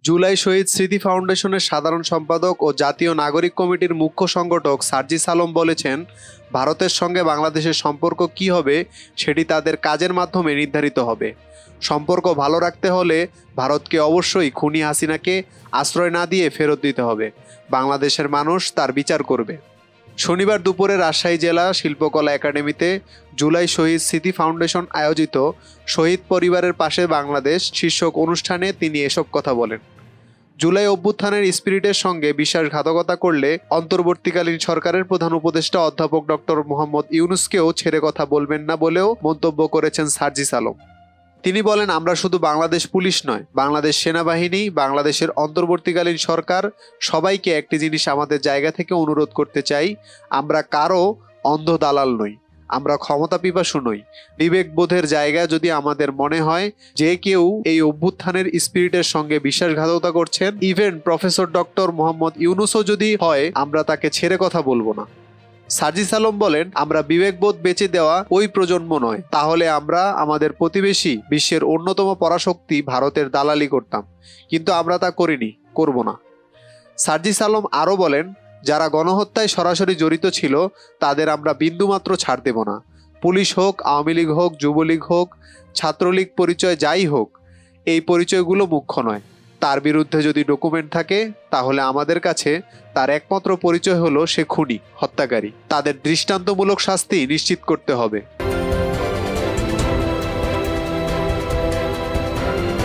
জুলাই শহীদ স্মৃতি ফাউন্ডেশনের সাধারণ সম্পাদক ও জাতীয় নাগরিক কমিটির মুখ্য সংগঠক সার্জিস আলম বলেছেন, ভারতের সঙ্গে বাংলাদেশের সম্পর্ক কী হবে সেটি তাদের কাজের মাধ্যমে নির্ধারিত হবে। সম্পর্ক ভালো রাখতে হলে ভারতকে অবশ্যই খুনি হাসিনাকে আশ্রয় না দিয়ে ফেরত দিতে হবে। বাংলাদেশের মানুষ তার বিচার করবে। শনিবার দুপুরে রাজশাহী জেলা শিল্পকলা একাডেমিতে জুলাই শহীদ স্মৃতি ফাউন্ডেশন আয়োজিত শহীদ পরিবারের পাশে বাংলাদেশ শীর্ষক অনুষ্ঠানে তিনি এসব কথা বলেন। জুলাই অভ্যুত্থানের স্পিরিটের সঙ্গে বিশ্বাসঘাতকতা করলে অন্তর্বর্তীকালীন সরকারের প্রধান উপদেষ্টা অধ্যাপক ডক্টর মোহাম্মদ ইউনূসকেও ছেড়ে কথা বলবেন না বলেও মন্তব্য করেছেন সার্জিস আলম। তিনি বলেন, আমরা শুধু বাংলাদেশ পুলিশ নয়, বাংলাদেশ সেনাবাহিনী, বাংলাদেশের অন্তর্বর্তীকালীন সরকার সবাইকে একটি জিনিস আমাদের জায়গা থেকে অনুরোধ করতে চাই, আমরা কারো অন্ধ দালাল নই, আমরা ক্ষমতা পিপাসু নই। বিবেকবোধের জায়গায় যদি আমাদের মনে হয় যে কেউ এই অভ্যুত্থানের স্পিরিটের সঙ্গে বিশ্বাসঘাতকতা করছেন, ইভেন প্রফেসর ডক্টর মোহাম্মদ ইউনূসও যদি হয়, আমরা তাকে ছেড়ে কথা বলবো না। সার্জিস আলম বলেন, আমরা বিবেকবোধ বেঁচে দেওয়া ওই প্রজন্ম নয়, তাহলে আমরা আমাদের প্রতিবেশী বিশ্বের অন্যতম পরাশক্তি ভারতের দালালি করতাম, কিন্তু আমরা তা করিনি, করব না। সার্জিস আলম আরও বলেন, যারা গণহত্যায় সরাসরি জড়িত ছিল তাদের আমরা বিন্দুমাত্র ছাড় দেব না। পুলিশ হোক, আওয়ামী লীগ হোক, যুবলীগ হোক, ছাত্রলীগ পরিচয় যাই হোক, এই পরিচয়গুলো মুখ্য নয়। তার বিরুদ্ধে যদি ডকুমেন্ট থাকে তাহলে আমাদের কাছে তার একমাত্র পরিচয় হলো সে খুনি, হত্যাকারী। তাদের দৃষ্টান্তমূলক শাস্তি নিশ্চিত করতে হবে।